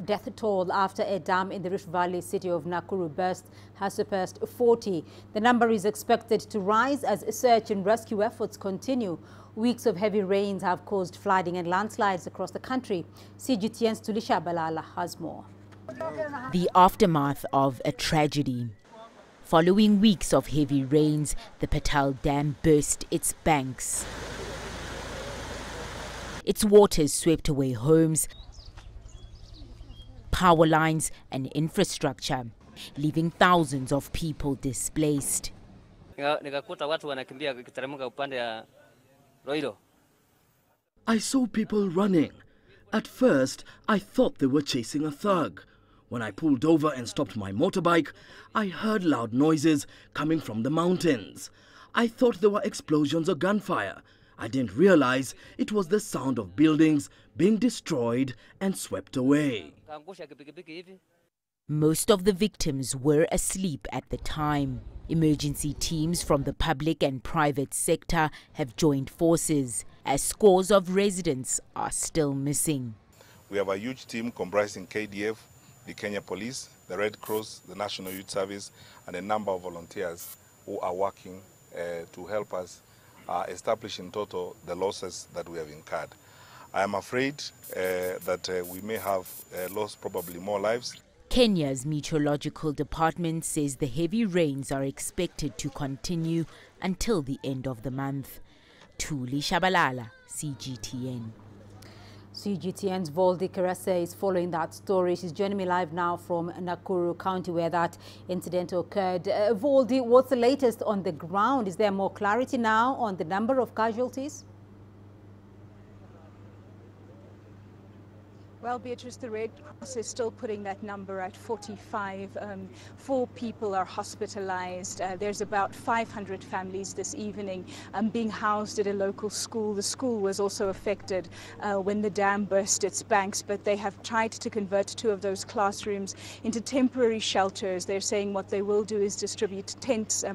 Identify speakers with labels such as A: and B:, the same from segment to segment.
A: Death toll after a dam in the Rift Valley city of Nakuru burst has surpassed 40. The number is expected to rise as search and rescue efforts continue. Weeks of heavy rains have caused flooding and landslides across the country. CGTN's Tshabalala has more.
B: The aftermath of a tragedy. Following weeks of heavy rains, the Patal Dam burst its banks. Its waters swept away homes, power lines and infrastructure, leaving thousands of people displaced.
C: I
D: saw people running. At first, I thought they were chasing a thug. When I pulled over and stopped my motorbike, I heard loud noises coming from the mountains. I thought there were explosions or gunfire. I didn't realize it was the sound of buildings being destroyed and swept away.
B: Most of the victims were asleep at the time. Emergency teams from the public and private sector have joined forces, as scores of residents are still missing.
E: We have a huge team comprising KDF, the Kenya Police, the Red Cross, the National Youth Service, and a number of volunteers who are working to help us establish in total the losses that we have incurred. I am afraid that we may have lost probably more lives.
B: Kenya's meteorological department says the heavy rains are expected to continue until the end of the month. Thuli, Tshabalala, CGTN.
A: CGTN's Voldi Karese is following that story. She's joining me live now from Nakuru County, where that incident occurred. Voldi, what's the latest on the ground? Is there more clarity now on the number of casualties?
F: Well, Beatrice, the Red Cross is still putting that number at 45. 4 people are hospitalized. There's about 500 families this evening being housed at a local school. The school was also affected when the dam burst its banks, but they have tried to convert 2 of those classrooms into temporary shelters. They're saying what they will do is distribute tents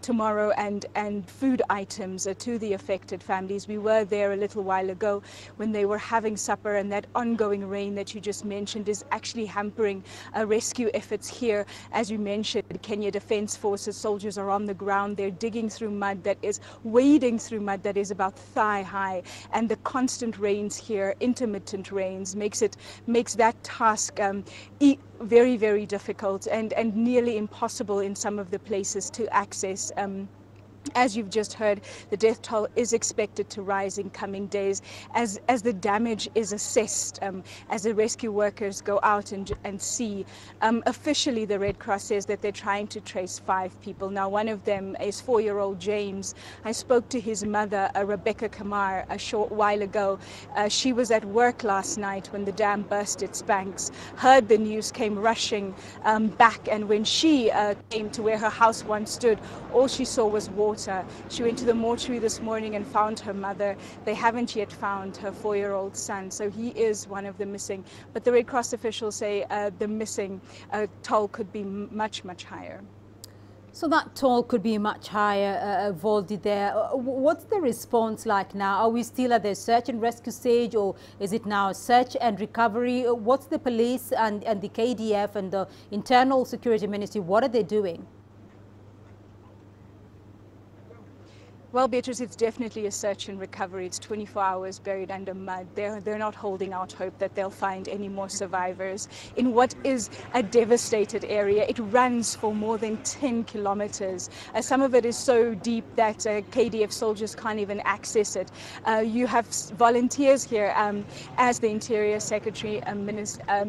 F: tomorrow and food items to the affected families. We were there a little while ago when they were having supper, and that ongoing rain that you just mentioned is actually hampering rescue efforts here. As you mentioned, Kenya Defence Forces soldiers are on the ground. They're digging through mud that is, wading through mud that is about thigh high, and the constant rains here, intermittent rains, makes that task very, very difficult and nearly impossible in some of the places to access. As you've just heard, the death toll is expected to rise in coming days as the damage is assessed, as the rescue workers go out and see. Officially, the Red Cross says that they're trying to trace 5 people. Now, one of them is 4-year-old James. I spoke to his mother, Rebecca Kamar, a short while ago. She was at work last night when the dam burst its banks, heard the news, came rushing back, and when she came to where her house once stood, all she saw was water. She went to the mortuary this morning and found her mother. They haven't yet found her 4-year-old son, so he is one of the missing. But the Red Cross officials say the missing toll could be much, much higher.
A: So that toll could be much higher, Voldi there. What's the response like now? Are we still at the search and rescue stage, or is it now search and recovery? What's the police and the KDF and the Internal Security Ministry, what are they doing?
F: Well, Beatrice, it's definitely a search and recovery. It's 24 hours buried under mud. They're not holding out hope that they'll find any more survivors in what is a devastated area. It runs for more than 10 kilometers. Some of it is so deep that KDF soldiers can't even access it. You have volunteers here, as the Interior Secretary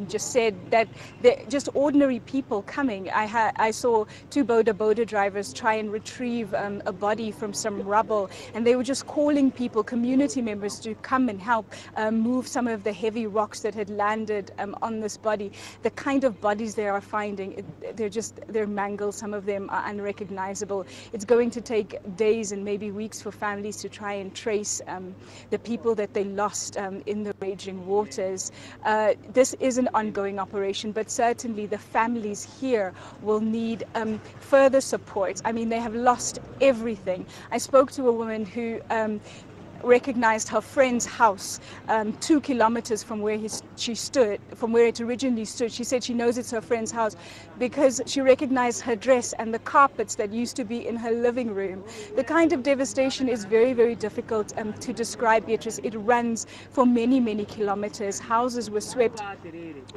F: just said, that they're just ordinary people coming. I saw 2 boda drivers try and retrieve a body from some rubble, and they were just calling people, community members, to come and help move some of the heavy rocks that had landed on this body. The kind of bodies they are finding, they're mangled. Some of them are unrecognizable. It's going to take days and maybe weeks for families to try and trace the people that they lost in the raging waters. This is an ongoing operation, but certainly the families here will need further support. I mean, they have lost everything. I spoke to a woman who recognized her friend's house 2 kilometers from where she stood, from where it originally stood. She said she knows it's her friend's house because she recognized her dress and the carpets that used to be in her living room. The kind of devastation is very, very difficult to describe, Beatrice. It runs for many, many kilometers. Houses were swept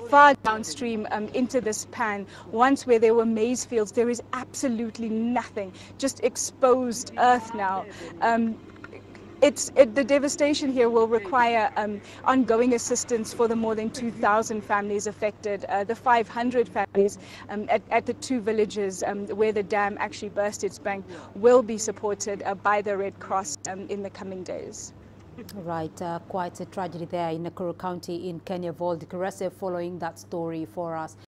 F: far downstream into this pan. Once where there were maize fields, there is absolutely nothing, just exposed earth now. The devastation here will require ongoing assistance for the more than 2,000 families affected. The 500 families at the 2 villages where the dam actually burst its bank will be supported by the Red Cross in the coming days.
A: Right, quite a tragedy there in Nakuru County in Kenya. Voldi Karese following that story for us.